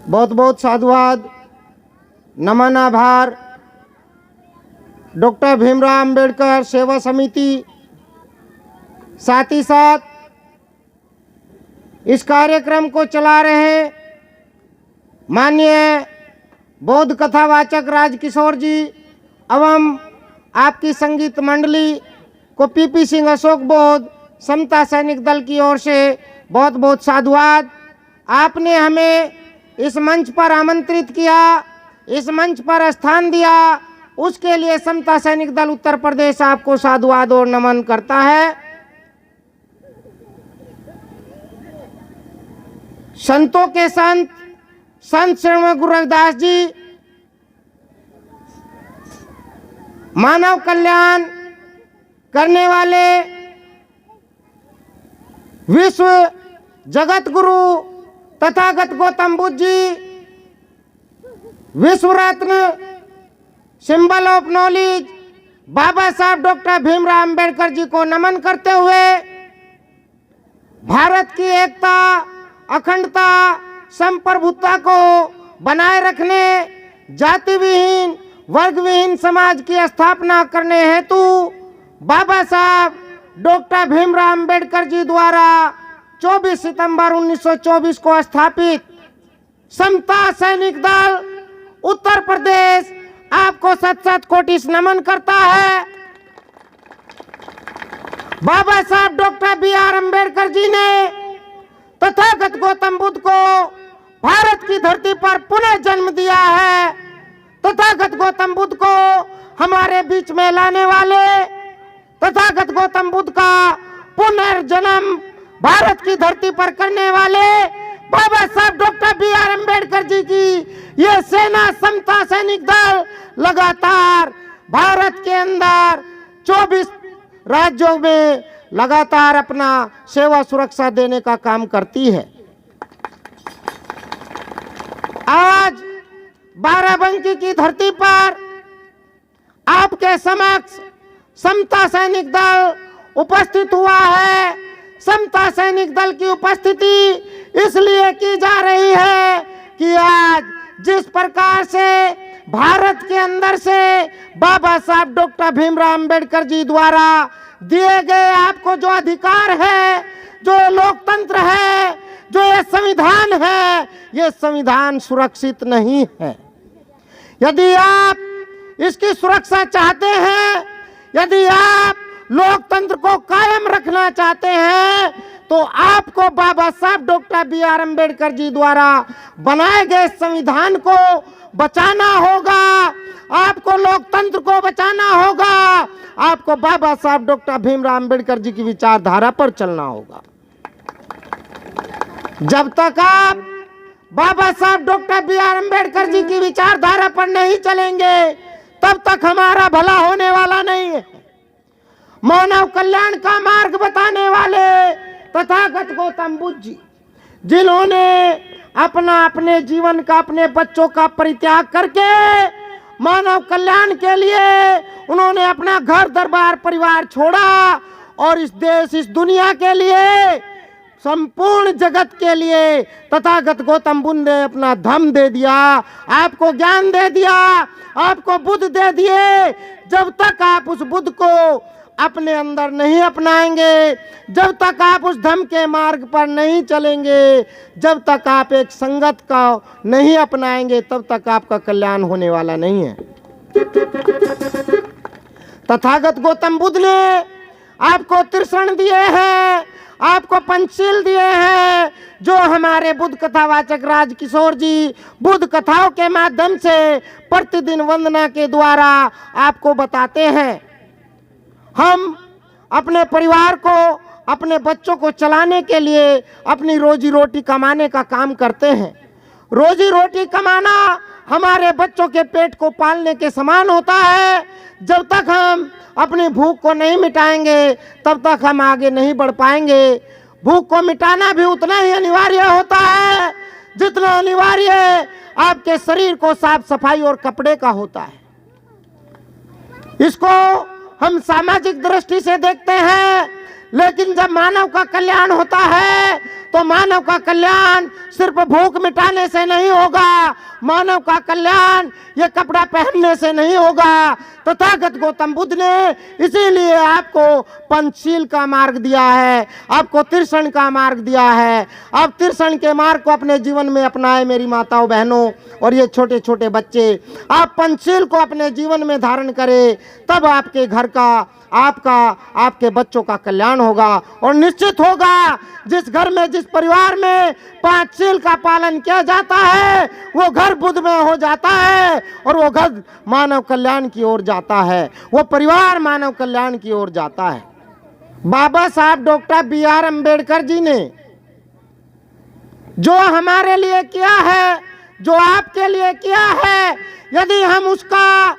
बहुत बहुत साधुवाद, नमन, आभार। डॉक्टर भीमराव अंबेडकर सेवा समिति, साथ ही साथ इस कार्यक्रम को चला रहे माननीय बौद्ध कथावाचक राजकिशोर जी एवं आपकी संगीत मंडली को पीपी सिंह अशोक बौद्ध समता सैनिक दल की ओर से बहुत बहुत साधुवाद। आपने हमें इस मंच पर आमंत्रित किया, इस मंच पर स्थान दिया, उसके लिए समता सैनिक दल उत्तर प्रदेश आपको साधुवाद और नमन करता है। संतों के संत संत श्री गुरु रविदास जी मानव कल्याण करने वाले विश्व जगत गुरु तथागत गौतम बुद्ध जी, विश्व रत्न सिंबल ऑफ नॉलेज बाबा साहब डॉक्टर भीमराव अंबेडकर जी को नमन करते हुए भारत की एकता, अखंडता, संप्रभुता को बनाए रखने, जाति विहीन, वर्ग विहीन समाज की स्थापना करने हेतु बाबा साहब डॉक्टर भीमराव अंबेडकर जी द्वारा 24 सितंबर 1924 को स्थापित समता सैनिक दल उत्तर प्रदेश आपको सत सत कोटि नमन करता है। बाबा साहब डॉक्टर बी.आर. अंबेडकर जी ने तथागत गौतम बुद्ध को भारत की धरती पर पुनः जन्म दिया है। तथागत गौतम बुद्ध को हमारे बीच में लाने वाले, तथागत गौतम बुद्ध का पुनर्जन्म भारत की धरती पर करने वाले बाबा साहब डॉक्टर बी.आर. अंबेडकर जी की ये सेना समता सैनिक दल लगातार भारत के अंदर 24 राज्यों में लगातार अपना सेवा सुरक्षा देने का काम करती है। आज बाराबंकी की धरती पर आपके समक्ष समता सैनिक दल उपस्थित हुआ है। समता सैनिक दल की उपस्थिति इसलिए की जा रही है कि आज जिस प्रकार से भारत के अंदर से बाबा साहब डॉक्टर भीमराव अंबेडकर जी द्वारा दिए गए आपको जो अधिकार है, जो लोकतंत्र है, जो ये संविधान है, ये संविधान सुरक्षित नहीं है। यदि आप इसकी सुरक्षा चाहते हैं, यदि आप लोकतंत्र को कायम रखना चाहते हैं, तो आपको बाबा साहब डॉक्टर बी.आर. अंबेडकर जी द्वारा बनाए गए संविधान को बचाना होगा, आपको लोकतंत्र को बचाना होगा, आपको बाबा साहब डॉक्टर भीमराव अंबेडकर जी की विचारधारा पर चलना होगा। जब तक आप बाबा साहब डॉक्टर बी.आर. अंबेडकर जी की विचारधारा पर नहीं चलेंगे, तब तक हमारा भला होने वाला नहीं है। मानव कल्याण का मार्ग बताने वाले तथागत गौतम बुद्ध जी, जिन्होंने अपने जीवन का, अपने बच्चों का परित्याग करके मानव कल्याण के लिए उन्होंने अपना घर दरबार परिवार छोड़ा और इस देश, इस दुनिया के लिए, संपूर्ण जगत के लिए तथागत गौतम बुद्ध ने अपना धम्म दे दिया, आपको ज्ञान दे दिया, आपको बुद्ध दे दिए। जब तक आप उस बुद्ध को अपने अंदर नहीं अपनाएंगे, जब तक आप उस धम्म के मार्ग पर नहीं चलेंगे, जब तक आप एक संगत का नहीं अपनाएंगे, तब तक आपका कल्याण होने वाला नहीं है। तथागत गौतम बुद्ध ने आपको त्रिशरण दिए हैं, आपको पंचशील दिए हैं, जो हमारे बुद्ध कथावाचक राजकिशोर जी बुद्ध कथाओं के माध्यम से प्रतिदिन वंदना के द्वारा आपको बताते हैं। हम अपने परिवार को, अपने बच्चों को चलाने के लिए अपनी रोजी रोटी कमाने का काम करते हैं। रोजी रोटी कमाना हमारे बच्चों के पेट को पालने के समान होता है। जब तक हम अपनी भूख को नहीं मिटाएंगे, तब तक हम आगे नहीं बढ़ पाएंगे। भूख को मिटाना भी उतना ही अनिवार्य होता है जितना अनिवार्य आपके शरीर को साफ सफाई और कपड़े का होता है। इसको हम सामाजिक दृष्टि से देखते हैं, लेकिन जब मानव का कल्याण होता है तो मानव का कल्याण सिर्फ भूख मिटाने से नहीं होगा, मानव का कल्याण ये कपड़ा पहनने से नहीं होगा। तथागत गौतम बुद्ध ने इसीलिए आपको पंचशील का मार्ग दिया है, आपको त्रिशण का मार्ग दिया है। आप त्रिशण के मार्ग को अपने जीवन में अपनाए मेरी माताओं बहनों और ये छोटे छोटे बच्चे, आप पंचशील को अपने जीवन में धारण करें, तब आपके घर का, आपका, आपके बच्चों का कल्याण होगा। और निश्चित होगा जिस घर में, जिस परिवार में पंचशील का पालन किया जाता है वो घर बुद्धमय हो जाता है और वो घर मानव कल्याण की ओर जाता है, वो परिवार मानव कल्याण की ओर जाता है। बाबा साहब डॉक्टर B.R. अम्बेडकर जी ने जो हमारे लिए किया है, जो आपके लिए किया है, यदि हम उसका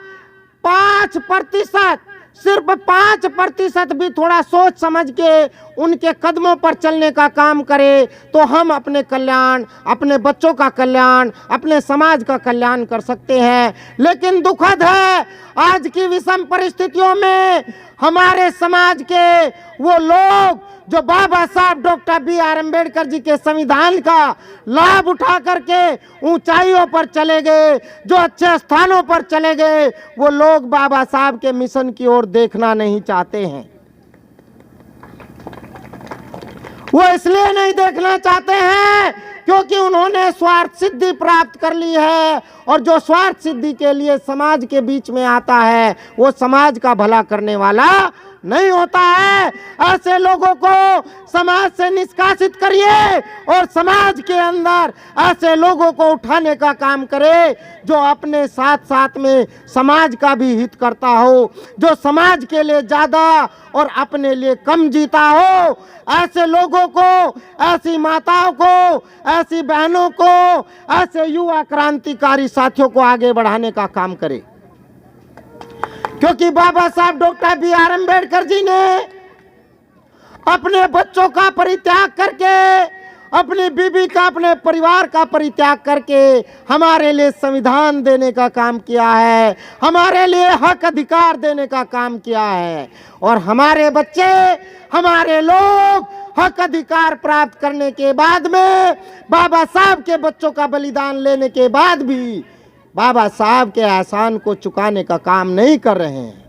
5%, सिर्फ 5% भी थोड़ा सोच समझ के उनके कदमों पर चलने का काम करें तो हम अपने कल्याण, अपने बच्चों का कल्याण, अपने समाज का कल्याण कर सकते हैं। लेकिन दुखद है आज की विषम परिस्थितियों में हमारे समाज के वो लोग जो बाबा साहब डॉक्टर B.R. अम्बेडकर जी के संविधान का लाभ उठा करके ऊंचाइयों पर चले गए, जो अच्छे स्थानों पर चले गए, वो लोग बाबा साहब के मिशन की ओर देखना नहीं चाहते हैं। वो इसलिए नहीं देखना चाहते हैं क्योंकि उन्होंने स्वार्थ सिद्धि प्राप्त कर ली है, और जो स्वार्थ सिद्धि के लिए समाज के बीच में आता है वो समाज का भला करने वाला नहीं होता है। ऐसे लोगों को समाज से निष्कासित करिए और समाज के अंदर ऐसे लोगों को उठाने का काम करे जो अपने साथ साथ में समाज का भी हित करता हो, जो समाज के लिए ज्यादा और अपने लिए कम जीता हो। ऐसे लोगों को, ऐसी माताओं को, ऐसी बहनों को, ऐसे युवा क्रांतिकारी साथियों को आगे बढ़ाने का काम करे, क्योंकि बाबा साहब डॉक्टर B.R. अम्बेडकर जी ने अपने बच्चों का परित्याग करके, अपनी बीबी का, अपने परिवार का परित्याग करके हमारे लिए संविधान देने का काम किया है, हमारे लिए हक अधिकार देने का काम किया है। और हमारे बच्चे, हमारे लोग हक अधिकार प्राप्त करने के बाद में, बाबा साहब के बच्चों का बलिदान लेने के बाद भी बाबा साहब के एहसान को चुकाने का काम नहीं कर रहे हैं।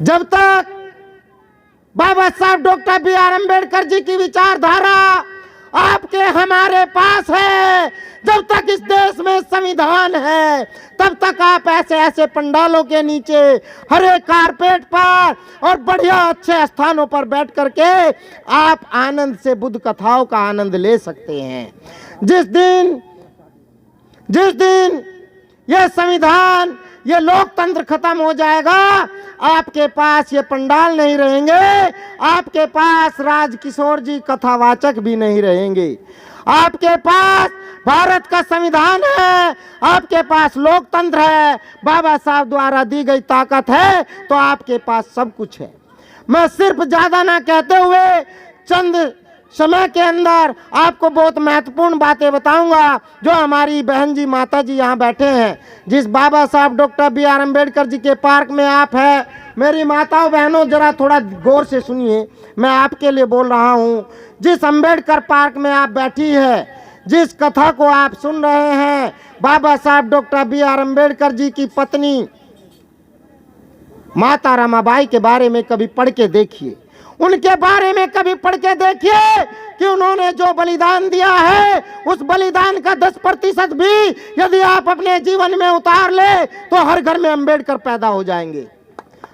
जब तक बाबा साहब डॉक्टर B.R. अम्बेडकर जी की विचारधारा आपके हमारे पास है, जब तक इस देश में संविधान है, तब तक आप ऐसे ऐसे पंडालों के नीचे, हरे कारपेट पर और बढ़िया अच्छे स्थानों पर बैठ करके आप आनंद से बुद्ध कथाओं का आनंद ले सकते हैं। जिस दिन ये संविधान, ये लोकतंत्र खत्म हो जाएगा, आपके पास ये पंडाल नहीं रहेंगे, आपके पास राजकिशोर जी कथावाचक भी नहीं रहेंगे। आपके पास भारत का संविधान है, आपके पास लोकतंत्र है, बाबा साहब द्वारा दी गई ताकत है, तो आपके पास सब कुछ है। मैं सिर्फ ज्यादा ना कहते हुए चंद समय के अंदर आपको बहुत महत्वपूर्ण बातें बताऊंगा जो हमारी बहन जी, माता जी यहाँ बैठे हैं। जिस बाबा साहब डॉक्टर B.R. अम्बेडकर जी के पार्क में आप है, मेरी माताओं बहनों जरा थोड़ा गौर से सुनिए, मैं आपके लिए बोल रहा हूँ। जिस अम्बेडकर पार्क में आप बैठी है, जिस कथा को आप सुन रहे हैं, बाबा साहब डॉक्टर B.R. अम्बेडकर जी की पत्नी माता रमाबाई के बारे में कभी पढ़ के देखिए, उनके बारे में कभी पढ़ के देखिए कि उन्होंने जो बलिदान दिया है, उस बलिदान का 10% भी यदि आप अपने जीवन में उतार ले तो हर घर में अम्बेडकर पैदा हो जाएंगे,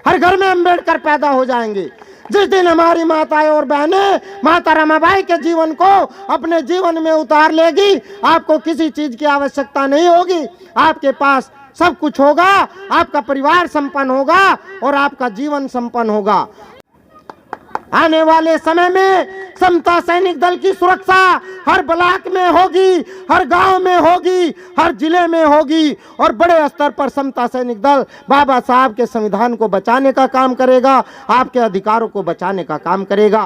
हर घर में अम्बेडकर पैदा हो जाएंगे। जिस दिन हमारी माताएं और बहनें माता रमाबाई के जीवन को अपने जीवन में उतार लेगी, आपको किसी चीज की आवश्यकता नहीं होगी, आपके पास सब कुछ होगा, आपका परिवार संपन्न होगा और आपका जीवन संपन्न होगा। आने वाले समय में समता सैनिक दल की सुरक्षा हर ब्लॉक में होगी, हर गांव में होगी, हर जिले में होगी और बड़े स्तर पर समता सैनिक दल बाबा साहब के संविधान को बचाने का काम करेगा, आपके अधिकारों को बचाने का काम करेगा।